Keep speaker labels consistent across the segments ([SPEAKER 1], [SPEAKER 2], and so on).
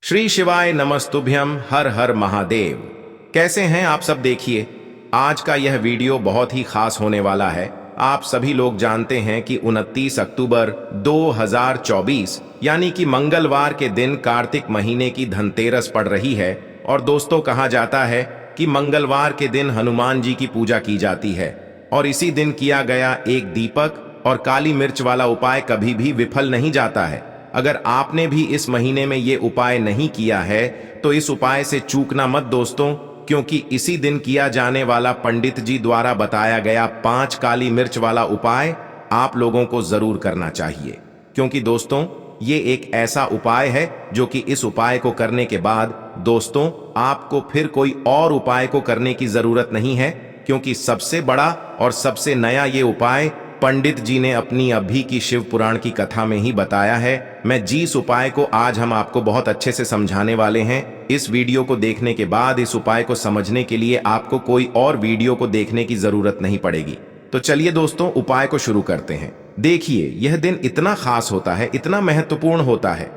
[SPEAKER 1] श्री शिवाय नमस्तुभ्यम, हर हर महादेव। कैसे हैं आप सब? देखिए, आज का यह वीडियो बहुत ही खास होने वाला है। आप सभी लोग जानते हैं कि 29 अक्टूबर 2024 यानी कि मंगलवार के दिन कार्तिक महीने की धनतेरस पड़ रही है। और दोस्तों, कहा जाता है कि मंगलवार के दिन हनुमान जी की पूजा की जाती है और इसी दिन किया गया एक दीपक और काली मिर्च वाला उपाय कभी भी विफल नहीं जाता है। अगर आपने भी इस महीने में ये उपाय नहीं किया है तो इस उपाय से चूकना मत दोस्तों, क्योंकि इसी दिन किया जाने वाला पंडित जी द्वारा बताया गया 5 काली मिर्च वाला उपाय आप लोगों को जरूर करना चाहिए। क्योंकि दोस्तों, ये एक ऐसा उपाय है जो कि इस उपाय को करने के बाद दोस्तों आपको फिर कोई और उपाय को करने की जरूरत नहीं है, क्योंकि सबसे बड़ा और सबसे नया ये उपाय पंडित जी ने अपनी अभी की शिव पुराण की कथा में ही बताया है। मैं जिस उपाय को आज हम आपको बहुत अच्छे से समझाने वाले हैं, इस वीडियो को देखने के बाद इस उपाय को समझने के लिए आपको कोई और वीडियो को देखने की जरूरत नहीं पड़ेगी। तो चलिए दोस्तों, उपाय को शुरू करते हैं। देखिए, यह दिन इतना खास होता है, इतना महत्वपूर्ण होता है।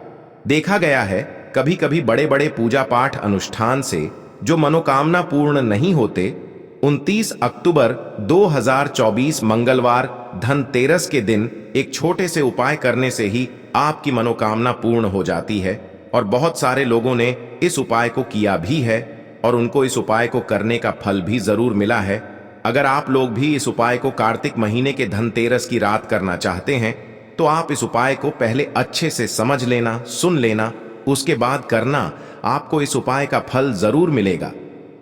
[SPEAKER 1] देखा गया है कभी कभी बड़े बड़े पूजा पाठ अनुष्ठान से जो मनोकामना पूर्ण नहीं होते, 29 अक्टूबर 2024 मंगलवार धनतेरस के दिन एक छोटे से उपाय करने से ही आपकी मनोकामना पूर्ण हो जाती है। और बहुत सारे लोगों ने इस उपाय को किया भी है और उनको इस उपाय को करने का फल भी जरूर मिला है। अगर आप लोग भी इस उपाय को कार्तिक महीने के धनतेरस की रात करना चाहते हैं तो आप इस उपाय को पहले अच्छे से समझ लेना, सुन लेना, उसके बाद करना। आपको इस उपाय का फल जरूर मिलेगा।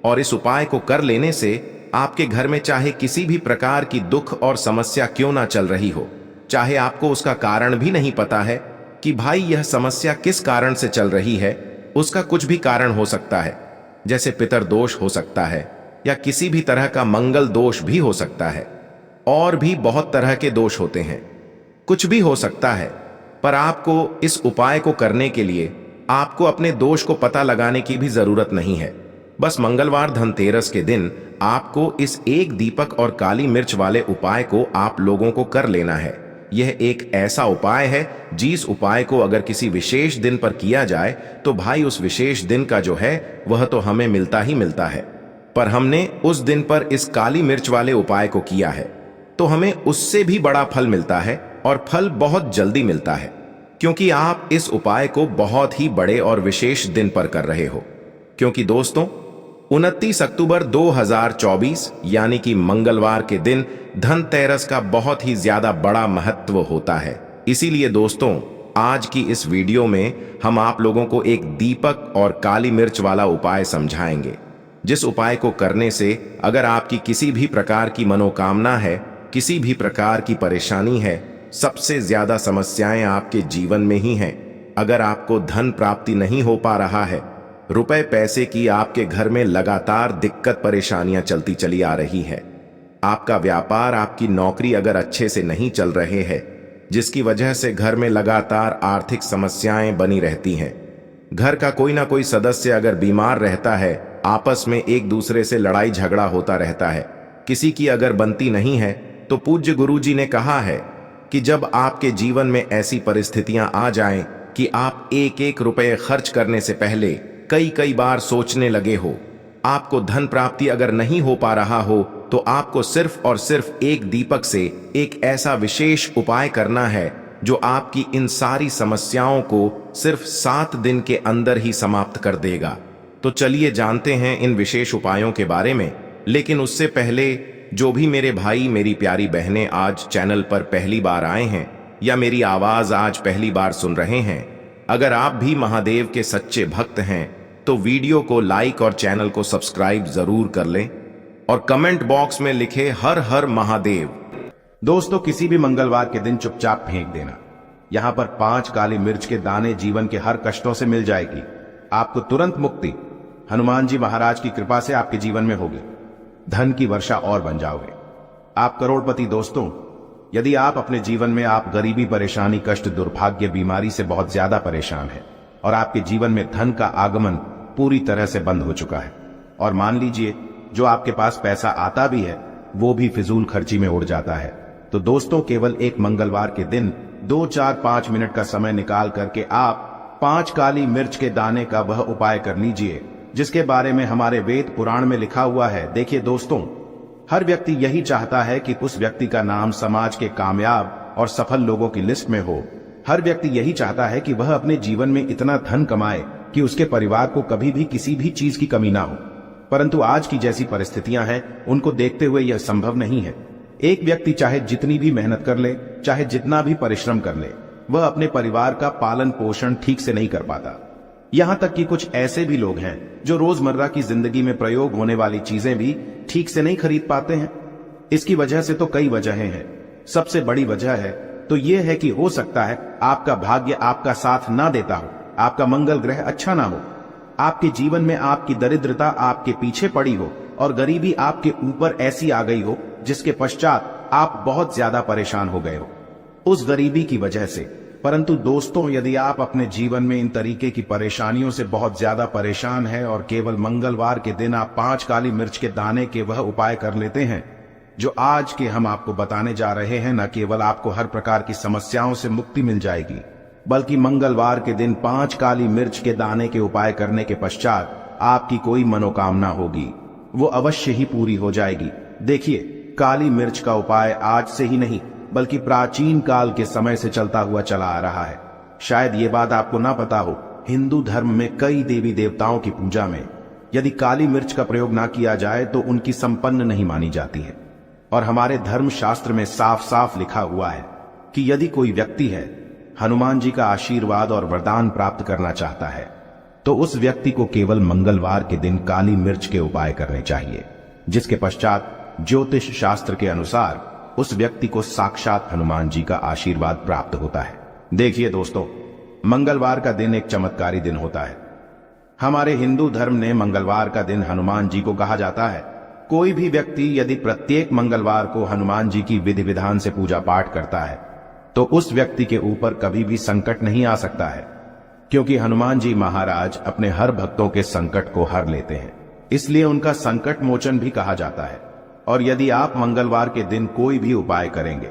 [SPEAKER 1] और इस उपाय को कर लेने से आपके घर में चाहे किसी भी प्रकार की दुख और समस्या क्यों ना चल रही हो, चाहे आपको उसका कारण भी नहीं पता है कि भाई यह समस्या किस कारण से चल रही है, उसका कुछ भी कारण हो सकता है। जैसे पितर दोष हो सकता है या किसी भी तरह का मंगल दोष भी हो सकता है, और भी बहुत तरह के दोष होते हैं, कुछ भी हो सकता है। पर आपको इस उपाय को करने के लिए आपको अपने दोष को पता लगाने की भी जरूरत नहीं है। बस मंगलवार धनतेरस के दिन आपको इस एक दीपक और काली मिर्च वाले उपाय को आप लोगों को कर लेना है। यह एक ऐसा उपाय है जिस उपाय को अगर किसी विशेष दिन पर किया जाए तो भाई उस विशेष दिन का जो है वह तो हमें मिलता ही मिलता है। पर हमने उस दिन पर इस काली मिर्च वाले उपाय को किया है तो हमें उससे भी बड़ा फल मिलता है, और फल बहुत जल्दी मिलता है, क्योंकि आप इस उपाय को बहुत ही बड़े और विशेष दिन पर कर रहे हो। क्योंकि दोस्तों, 29 अक्टूबर 2024 यानी कि मंगलवार के दिन धनतेरस का बहुत ही ज्यादा बड़ा महत्व होता है। इसीलिए दोस्तों, आज की इस वीडियो में हम आप लोगों को एक दीपक और काली मिर्च वाला उपाय समझाएंगे, जिस उपाय को करने से अगर आपकी किसी भी प्रकार की मनोकामना है, किसी भी प्रकार की परेशानी है, सबसे ज्यादा समस्याएं आपके जीवन में ही हैं। अगर आपको धन प्राप्ति नहीं हो पा रहा है, रुपए पैसे की आपके घर में लगातार दिक्कत परेशानियां चलती चली आ रही है, आपका व्यापार, आपकी नौकरी अगर अच्छे से नहीं चल रहे हैं, जिसकी वजह से घर में लगातार आर्थिक समस्याएं बनी रहती हैं, घर का कोई ना कोई सदस्य अगर बीमार रहता है, आपस में एक दूसरे से लड़ाई झगड़ा होता रहता है, किसी की अगर बनती नहीं है, तो पूज्य गुरु जी ने कहा है कि जब आपके जीवन में ऐसी परिस्थितियां आ जाएं कि आप एक एक रुपये खर्च करने से पहले कई कई बार सोचने लगे हो, आपको धन प्राप्ति अगर नहीं हो पा रहा हो, तो आपको सिर्फ और सिर्फ एक दीपक से एक ऐसा विशेष उपाय करना है जो आपकी इन सारी समस्याओं को सिर्फ 7 दिन के अंदर ही समाप्त कर देगा। तो चलिए जानते हैं इन विशेष उपायों के बारे में। लेकिन उससे पहले जो भी मेरे भाई, मेरी प्यारी बहनें आज चैनल पर पहली बार आए हैं या मेरी आवाज आज पहली बार सुन रहे हैं, अगर आप भी महादेव के सच्चे भक्त हैं तो वीडियो को लाइक और चैनल को सब्सक्राइब जरूर कर लें और कमेंट बॉक्स में लिखे हर हर महादेव।
[SPEAKER 2] दोस्तों, किसी भी मंगलवार के दिन चुपचाप फेंक देना। यहां पर 5 काली मिर्च के दाने जीवन के हर कष्टों से मिल जाएगी। आपको तुरंत मुक्ति हनुमान जी महाराज की कृपा से आपके जीवन में होगी। धन की वर्षा और बन जाओगे, आप करोड़पति। दोस्तों, यदि आप अपने जीवन में आप गरीबी, परेशानी, कष्ट, दुर्भाग्य, बीमारी से बहुत ज्यादा परेशान हैं और आपके जीवन में धन का आगमन पूरी तरह से बंद हो चुका है, और मान लीजिए जो आपके पास पैसा आता भी है वो भी फिजूल खर्ची में उड़ जाता है, तो दोस्तों केवल एक मंगलवार के दिन 2, 4, 5 मिनट का समय निकाल करके आप 5 काली मिर्च के दाने का वह उपाय कर लीजिए जिसके बारे में हमारे वेद पुराण में लिखा हुआ है। देखिए दोस्तों, हर व्यक्ति यही चाहता है कि उस व्यक्ति का नाम समाज के कामयाब और सफल लोगों की लिस्ट में हो। हर व्यक्ति यही चाहता है कि वह अपने जीवन में इतना धन कमाए कि उसके परिवार को कभी भी किसी भी चीज की कमी ना हो। परंतु आज की जैसी परिस्थितियां हैं, उनको देखते हुए यह संभव नहीं है। एक व्यक्ति चाहे जितनी भी मेहनत कर ले, चाहे जितना भी परिश्रम कर ले, वह अपने परिवार का पालन पोषण ठीक से नहीं कर पाता। यहां तक कि कुछ ऐसे भी लोग हैं जो रोजमर्रा की जिंदगी में प्रयोग होने वाली चीजें भी ठीक से नहीं खरीद पाते हैं। इसकी वजह से तो कई वजहें हैं। सबसे बड़ी वजह है तो यह है कि हो सकता है आपका भाग्य आपका साथ ना देता हो, आपका मंगल ग्रह अच्छा ना हो, आपके जीवन में आपकी दरिद्रता आपके पीछे पड़ी हो और गरीबी आपके ऊपर ऐसी आ गई हो जिसके पश्चात आप बहुत ज्यादा परेशान हो गए हो उस गरीबी की वजह से। परंतु दोस्तों, यदि आप अपने जीवन में इन तरीके की परेशानियों से बहुत ज्यादा परेशान हैं और केवल मंगलवार के दिन आप 5 काली मिर्च के दाने के वह उपाय कर लेते हैं जो आज के हम आपको बताने जा रहे हैं, न केवल आपको हर प्रकार की समस्याओं से मुक्ति मिल जाएगी, बल्कि मंगलवार के दिन 5 काली मिर्च के दाने के उपाय करने के पश्चात आपकी कोई मनोकामना होगी वो अवश्य ही पूरी हो जाएगी। देखिए, काली मिर्च का उपाय आज से ही नहीं बल्कि प्राचीन काल के समय से चलता हुआ चला आ रहा है। शायद ये बात आपको ना पता हो, हिंदू धर्म में कई देवी देवताओं की पूजा में यदि काली मिर्च का प्रयोग ना किया जाए तो उनकी संपन्न नहीं मानी जाती है। और हमारे धर्म शास्त्र में साफ साफ लिखा हुआ है कि यदि कोई व्यक्ति है हनुमान जी का आशीर्वाद और वरदान प्राप्त करना चाहता है तो उस व्यक्ति को केवल मंगलवार के दिन काली मिर्च के उपाय करने चाहिए, जिसके पश्चात ज्योतिष शास्त्र के अनुसार उस व्यक्ति को साक्षात हनुमान जी का आशीर्वाद प्राप्त होता है। देखिए दोस्तों, मंगलवार का दिन एक चमत्कारी दिन होता है। हमारे हिंदू धर्म ने मंगलवार का दिन हनुमान जी को कहा जाता है। कोई भी व्यक्ति यदि प्रत्येक मंगलवार को हनुमान जी की विधि विधान से पूजा पाठ करता है तो उस व्यक्ति के ऊपर कभी भी संकट नहीं आ सकता है, क्योंकि हनुमान जी महाराज अपने हर भक्तों के संकट को हर लेते हैं, इसलिए उनका संकट मोचन भी कहा जाता है। और यदि आप मंगलवार के दिन कोई भी उपाय करेंगे,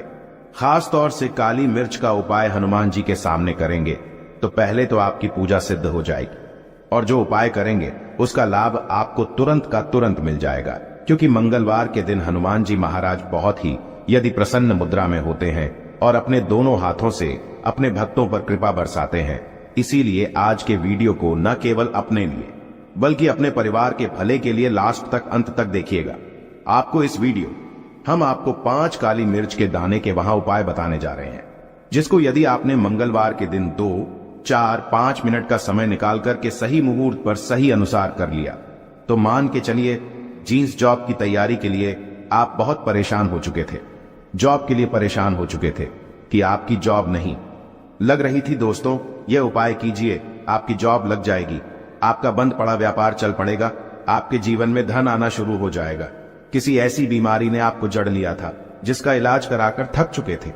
[SPEAKER 2] खास तौर से काली मिर्च का उपाय हनुमान जी के सामने करेंगे, तो पहले तो आपकी पूजा सिद्ध हो जाएगी और जो उपाय करेंगे उसका लाभ आपको तुरंत का तुरंत मिल जाएगा, क्योंकि मंगलवार के दिन हनुमान जी महाराज बहुत ही यदि प्रसन्न मुद्रा में होते हैं और अपने दोनों हाथों से अपने भक्तों पर कृपा बरसाते हैं। इसीलिए आज के वीडियो को न केवल अपने लिए बल्कि अपने परिवार के भले के लिए लास्ट तक अंत तक देखिएगा। आपको इस वीडियो हम आपको 5 काली मिर्च के दाने के वहां उपाय बताने जा रहे हैं, जिसको यदि आपने मंगलवार के दिन 2, 4, 5 मिनट का समय निकाल करके सही मुहूर्त पर सही अनुसार कर लिया तो मान के चलिए जींस जॉब की तैयारी के लिए आप बहुत परेशान हो चुके थे, जॉब के लिए परेशान हो चुके थे कि आपकी जॉब नहीं लग रही थी। दोस्तों, यह उपाय कीजिए, आपकी जॉब लग जाएगी, आपका बंद पड़ा व्यापार चल पड़ेगा, आपके जीवन में धन आना शुरू हो जाएगा। किसी ऐसी बीमारी ने आपको जड़ लिया था जिसका इलाज कराकर थक चुके थे,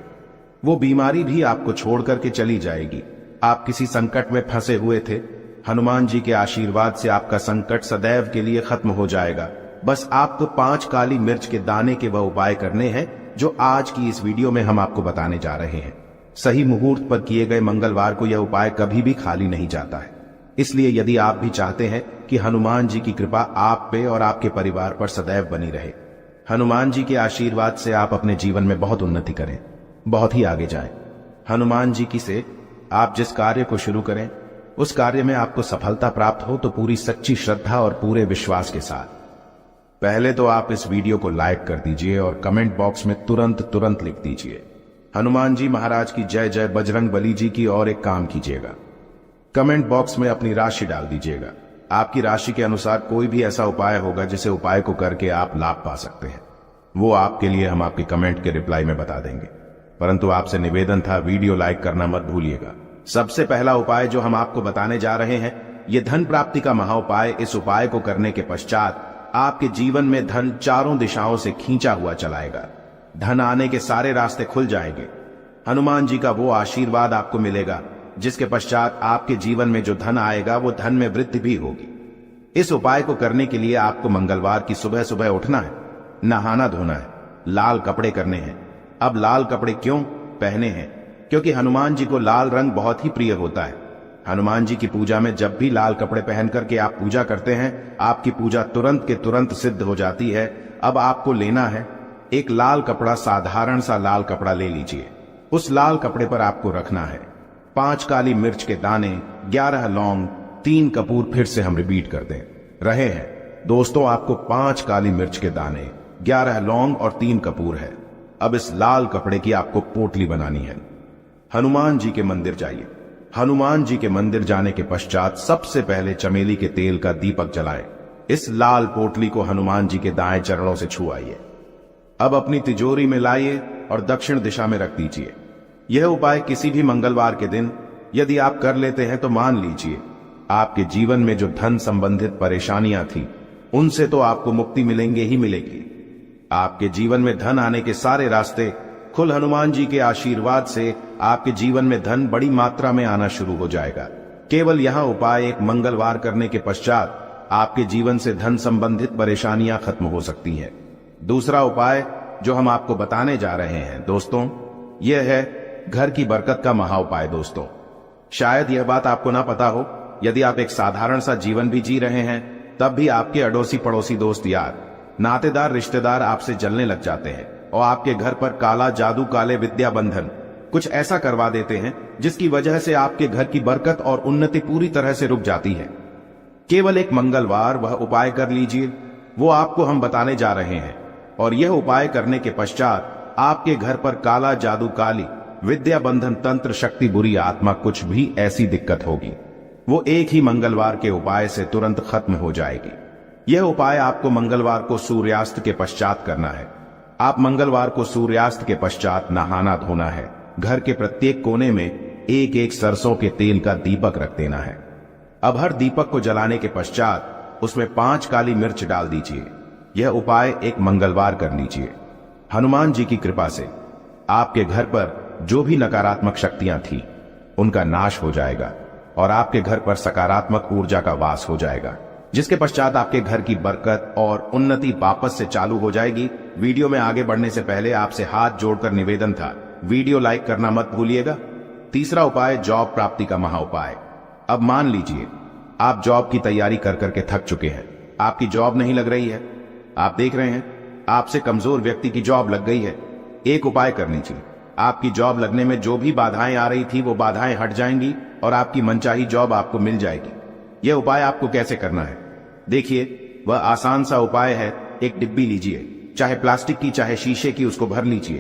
[SPEAKER 2] वो बीमारी भी आपको छोड़ करके चली जाएगी। आप किसी संकट में फंसे हुए थे, हनुमान जी के आशीर्वाद से आपका संकट सदैव के लिए खत्म हो जाएगा। बस आपको 5 काली मिर्च के दाने के वह उपाय करने हैं जो आज की इस वीडियो में हम आपको बताने जा रहे हैं। सही मुहूर्त पर किए गए मंगलवार को यह उपाय कभी भी खाली नहीं जाता है। इसलिए यदि आप भी चाहते हैं कि हनुमान जी की कृपा आप पे और आपके परिवार पर सदैव बनी रहे, हनुमान जी के आशीर्वाद से आप अपने जीवन में बहुत उन्नति करें, बहुत ही आगे जाएं। हनुमान जी की से आप जिस कार्य को शुरू करें उस कार्य में आपको सफलता प्राप्त हो तो पूरी सच्ची श्रद्धा और पूरे विश्वास के साथ पहले तो आप इस वीडियो को लाइक कर दीजिए और कमेंट बॉक्स में तुरंत लिख दीजिए हनुमान जी महाराज की जय जय, बजरंग बली जी की, और एक काम कीजिएगा, कमेंट बॉक्स में अपनी राशि डाल दीजिएगा। आपकी राशि के अनुसार कोई भी ऐसा उपाय होगा जिसे उपाय को करके आप लाभ पा सकते हैं, वो आपके लिए हम आपके कमेंट के रिप्लाई में बता देंगे। परंतु आपसे निवेदन था, वीडियो लाइक करना मत भूलिएगा। सबसे पहला उपाय जो हम आपको बताने जा रहे हैं, ये धन प्राप्ति का महा उपाय। इस उपाय को करने के पश्चात आपके जीवन में धन चारों दिशाओं से खींचा हुआ चलाएगा, धन आने के सारे रास्ते खुल जाएंगे, हनुमान जी का वो आशीर्वाद आपको मिलेगा जिसके पश्चात आपके जीवन में जो धन आएगा वो धन में वृद्धि भी होगी। इस उपाय को करने के लिए आपको मंगलवार की सुबह सुबह उठना है, नहाना धोना है, लाल कपड़े करने हैं। अब लाल कपड़े क्यों पहने हैं? क्योंकि हनुमान जी को लाल रंग बहुत ही प्रिय होता है। हनुमान जी की पूजा में जब भी लाल कपड़े पहन करके आप पूजा करते हैं, आपकी पूजा तुरंत के तुरंत सिद्ध हो जाती है। अब आपको लेना है एक लाल कपड़ा, साधारण सा लाल कपड़ा ले लीजिए। उस लाल कपड़े पर आपको रखना है 5 काली मिर्च के दाने, 11 लौंग, 3 कपूर। फिर से हम रिपीट कर दें रहे हैं दोस्तों, आपको 5 काली मिर्च के दाने, 11 लौंग और 3 कपूर है। अब इस लाल कपड़े की आपको पोटली बनानी है। हनुमान जी के मंदिर जाइए। हनुमान जी के मंदिर जाने के पश्चात सबसे पहले चमेली के तेल का दीपक जलाएं। इस लाल पोटली को हनुमान जी के दाएं चरणों से छुआइए। अब अपनी तिजोरी में लाइए और दक्षिण दिशा में रख दीजिए। यह उपाय किसी भी मंगलवार के दिन यदि आप कर लेते हैं तो मान लीजिए आपके जीवन में जो धन संबंधित परेशानियां थी उनसे तो आपको मुक्ति मिलेंगे ही मिलेगी। आपके जीवन में धन आने के सारे रास्ते खुल हनुमान जी के आशीर्वाद से आपके जीवन में धन बड़ी मात्रा में आना शुरू हो जाएगा। केवल यह उपाय एक मंगलवार करने के पश्चात आपके जीवन से धन संबंधित परेशानियां खत्म हो सकती हैं। दूसरा उपाय जो हम आपको बताने जा रहे हैं दोस्तों, यह है घर की बरकत का महा उपाय। दोस्तों, शायद यह बात आपको ना पता हो, यदि आप एक साधारण सा जीवन भी जी रहे हैं तब भी आपके अड़ोसी पड़ोसी, दोस्त यार, नातेदार, रिश्तेदार आपसे जलने लग जाते हैं और आपके घर पर काला जादू, काले विद्या बंधन कुछ ऐसा करवा देते हैं जिसकी वजह से आपके घर की बरकत और उन्नति पूरी तरह से रुक जाती है। केवल एक मंगलवार वह उपाय कर लीजिए, वो आपको हम बताने जा रहे हैं। और यह उपाय करने के पश्चात आपके घर पर काला जादू, काली विद्या बंधन, तंत्र शक्ति, बुरी आत्मा, कुछ भी ऐसी दिक्कत होगी वो एक ही मंगलवार के उपाय से तुरंत खत्म हो जाएगी। यह उपाय आपको मंगलवार को सूर्यास्त के पश्चात करना है। आप मंगलवार को सूर्यास्त के पश्चात नहाना धोना है। घर के प्रत्येक कोने में एक एक सरसों के तेल का दीपक रख देना है। अब हर दीपक को जलाने के पश्चात उसमें 5 काली मिर्च डाल दीजिए। यह उपाय एक मंगलवार कर लीजिए। हनुमान जी की कृपा से आपके घर पर जो भी नकारात्मक शक्तियां थी उनका नाश हो जाएगा और आपके घर पर सकारात्मक ऊर्जा का वास हो जाएगा, जिसके पश्चात आपके घर की बरकत और उन्नति वापस से चालू हो जाएगी। वीडियो में आगे बढ़ने से पहले आपसे हाथ जोड़कर निवेदन था, वीडियो लाइक करना मत भूलिएगा। तीसरा उपाय, जॉब प्राप्ति का महा उपाय। अब मान लीजिए आप जॉब की तैयारी कर करके थक चुके हैं, आपकी जॉब नहीं लग रही है, आप देख रहे हैं आपसे कमजोर व्यक्ति की जॉब लग गई है। एक उपाय कर लीजिए, आपकी जॉब लगने में जो भी बाधाएं आ रही थी वो बाधाएं हट जाएंगी और आपकी मनचाही जॉब आपको मिल जाएगी। यह उपाय आपको कैसे करना है देखिए, वह आसान सा उपाय है। एक डिब्बी लीजिए, चाहे प्लास्टिक की चाहे शीशे की, उसको भर लीजिए।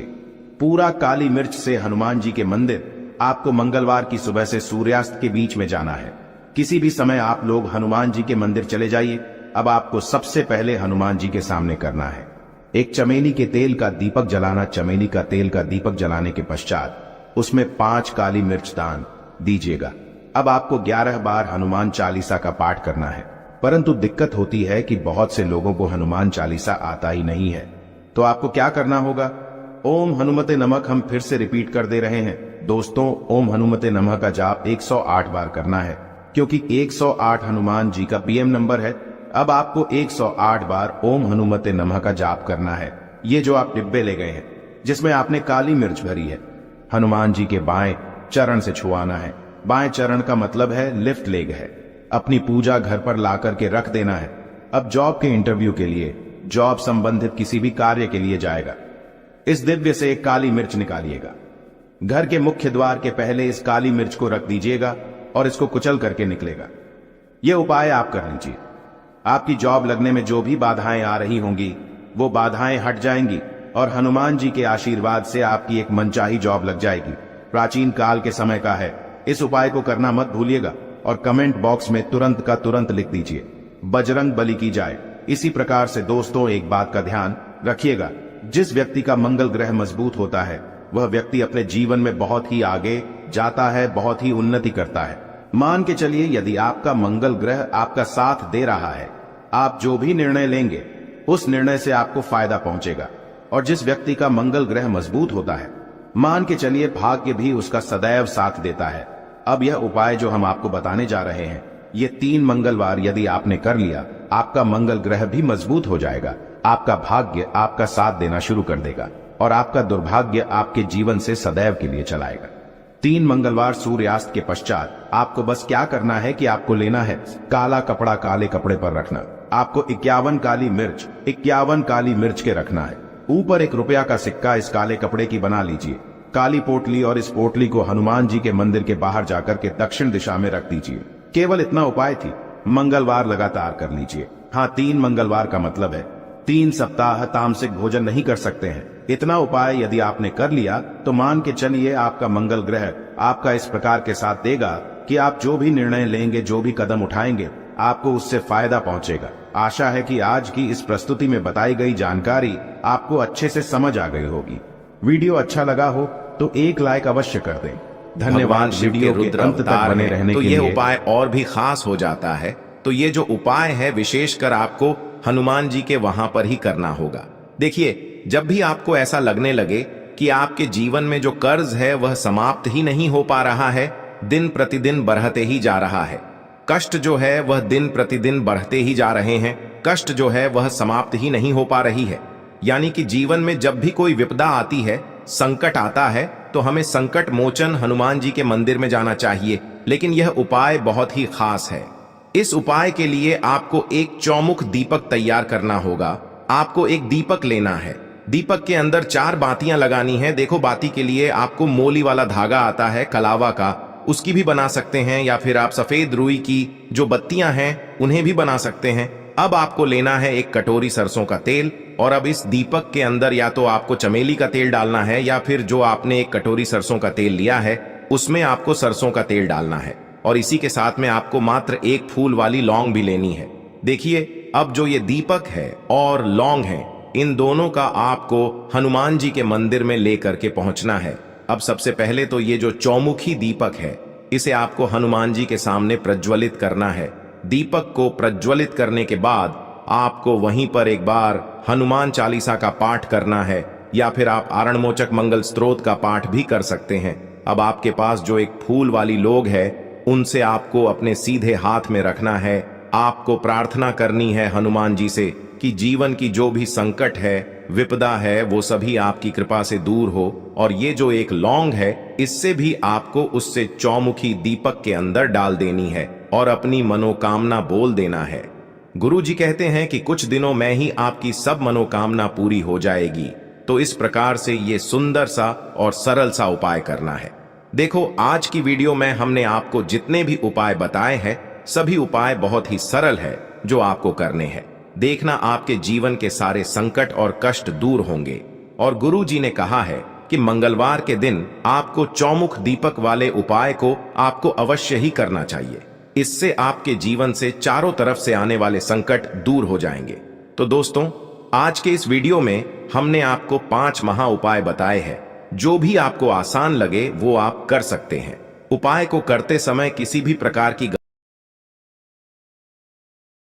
[SPEAKER 2] पूरा काली मिर्च से हनुमान जी के मंदिर आपको मंगलवार की सुबह से सूर्यास्त के बीच में जाना है। किसी भी समय आप लोग हनुमान जी के मंदिर चले जाइए। अब आपको सबसे पहले हनुमान जी के सामने करना है एक चमेली के तेल का दीपक जलाना। चमेली का तेल का दीपक जलाने के पश्चात उसमें 5 काली मिर्च दान दीजिएगा। अब आपको 11 बार हनुमान चालीसा का पाठ करना है, परंतु दिक्कत होती है कि बहुत से लोगों को हनुमान चालीसा आता ही नहीं है। तो आपको क्या करना होगा, ओम हनुमते नमः हम फिर से रिपीट कर दे रहे हैं दोस्तों। ओम हनुमते नमः का जाप 108 बार करना है, क्योंकि 108 हनुमान जी का पीएम नंबर है। अब आपको 108 बार ओम हनुमते नमः का जाप करना है। ये जो आप डिब्बे ले गए हैं जिसमें आपने काली मिर्च भरी है, हनुमान जी के बाएं चरण से छुआना है। बाएं चरण का मतलब है लिफ्ट लेग है। अपनी पूजा घर पर ला करके रख देना है। अब जॉब के इंटरव्यू के लिए, जॉब संबंधित किसी भी कार्य के लिए जाएगा, इस दिव्य से एक काली मिर्च निकालिएगा। घर के मुख्य द्वार के पहले इस काली मिर्च को रख दीजिएगा और इसको कुचल करके निकलेगा। यह उपाय आप कर लीजिए। आपकी जॉब लगने में जो भी बाधाएं आ रही होंगी वो बाधाएं हट जाएंगी और हनुमान जी के आशीर्वाद से आपकी एक मनचाही जॉब लग जाएगी। प्राचीन काल के समय का है। इस उपाय को करना मत भूलिएगा और कमेंट बॉक्स में तुरंत का तुरंत लिख दीजिए, बजरंग बली की जाए। इसी प्रकार से दोस्तों एक बात का ध्यान रखिएगा, जिस व्यक्ति का मंगल ग्रह मजबूत होता है वह व्यक्ति अपने जीवन में बहुत ही आगे जाता है, बहुत ही उन्नति करता है। मान के चलिए यदि आपका मंगल ग्रह आपका साथ दे रहा है, आप जो भी निर्णय लेंगे उस निर्णय से आपको फायदा पहुंचेगा। और जिस व्यक्ति का मंगल ग्रह मजबूत होता है, मान के चलिए भाग्य भी उसका सदैव साथ देता है। अब यह उपाय जो हम आपको बताने जा रहे हैं, ये 3 मंगलवार यदि आपने कर लिया, आपका मंगल ग्रह भी मजबूत हो जाएगा। आपका भाग्य आपका साथ देना शुरू कर देगा और आपका दुर्भाग्य आपके जीवन से सदैव के लिए चलाएगा। 3 मंगलवार सूर्यास्त के पश्चात आपको बस क्या करना है कि आपको लेना है काला कपड़ा काले कपड़े पर रखना। आपको 51 काली मिर्च के रखना है। ऊपर 1 रुपया का सिक्का इस काले कपड़े की बना लीजिए, काली पोटली, और इस पोटली को हनुमान जी के मंदिर के बाहर जाकर के दक्षिण दिशा में रख दीजिए। केवल इतना उपाय थी, मंगलवार लगातार कर लीजिए। हाँ, 3 मंगलवार का मतलब है 3 सप्ताह तामसिक भोजन नहीं कर सकते हैं। इतना उपाय यदि आपने कर लिया तो मान के चलिए आपका मंगल ग्रह आपका इस प्रकार के साथ देगा कि आप जो भी निर्णय लेंगे, जो भी कदम उठाएंगे, आपको उससे फायदा पहुंचेगा। आशा है कि आज की इस प्रस्तुति में बताई गई जानकारी आपको अच्छे से समझ आ गई होगी। वीडियो अच्छा लगा हो तो एक लाइक अवश्य कर दें। धन्यवाद वीडियो के अंत तक बने रहने
[SPEAKER 1] तो
[SPEAKER 2] के
[SPEAKER 1] ये
[SPEAKER 2] लिए।
[SPEAKER 1] उपाय और भी खास हो जाता है। तो ये जो उपाय है विशेषकर आपको हनुमान जी के वहां पर ही करना होगा। देखिए, जब भी आपको ऐसा लगने लगे कि आपके जीवन में जो कर्ज है वह समाप्त ही नहीं हो पा रहा है, दिन प्रतिदिन बढ़ते ही जा रहा है, कष्ट जो है वह दिन प्रतिदिन बढ़ते ही जा रहे हैं, कष्ट जो है वह समाप्त ही नहीं हो पा रही है, यानी कि जीवन में जब भी कोई विपदा आती है, संकट आता है, तो हमें संकट मोचन हनुमान जी के मंदिर में जाना चाहिए। लेकिन यह उपाय बहुत ही खास है। इस उपाय के लिए आपको एक चौमुख दीपक तैयार करना होगा। आपको एक दीपक लेना है, दीपक के अंदर 4 बातियां लगानी है। देखो, बाती के लिए आपको मोली वाला धागा आता है कलावा का, उसकी भी बना सकते हैं, या फिर आप सफेद रुई की जो बत्तियां हैं उन्हें भी बना सकते हैं। अब आपको लेना है एक कटोरी सरसों का तेल, और अब इस दीपक के अंदर या तो आपको चमेली का तेल डालना है, या फिर जो आपने एक कटोरी सरसों का तेल लिया है उसमें आपको सरसों का तेल डालना है। और इसी के साथ में आपको मात्र 1 फूल वाली लौंग भी लेनी है। देखिए, अब जो ये दीपक है और लौंग है, इन दोनों का आपको हनुमान जी के मंदिर में लेकर के पहुंचना है। अब सबसे पहले तो ये जो चौमुखी दीपक है, इसे आपको हनुमान जी के सामने प्रज्वलित करना है। दीपक को प्रज्वलित करने के बाद आपको वहीं पर एक बार हनुमान चालीसा का पाठ करना है, या फिर आप आरणमोचक मंगल स्तोत्र का पाठ भी कर सकते हैं। अब आपके पास जो एक फूल वाली लौंग है, उनसे आपको अपने सीधे हाथ में रखना है। आपको प्रार्थना करनी है हनुमान जी से कि जीवन की जो भी संकट है, विपदा है, वो सभी आपकी कृपा से दूर हो। और ये जो एक लौंग है, इससे भी आपको उससे चौमुखी दीपक के अंदर डाल देनी है और अपनी मनोकामना बोल देना है। गुरु जी कहते हैं कि कुछ दिनों में ही आपकी सब मनोकामना पूरी हो जाएगी। तो इस प्रकार से ये सुंदर सा और सरल सा उपाय करना है। देखो, आज की वीडियो में हमने आपको जितने भी उपाय बताए हैं, सभी उपाय बहुत ही सरल है जो आपको करने हैं। देखना, आपके जीवन के सारे संकट और कष्ट दूर होंगे। और गुरु जी ने कहा है कि मंगलवार के दिन आपको चौमुख दीपक वाले उपाय को आपको अवश्य ही करना चाहिए। इससे आपके जीवन से चारों तरफ से आने वाले संकट दूर हो जाएंगे। तो दोस्तों, आज के इस वीडियो में हमने आपको 5 महा उपाय बताए हैं। जो भी आपको आसान लगे वो आप कर सकते हैं। उपाय को करते समय किसी भी प्रकार की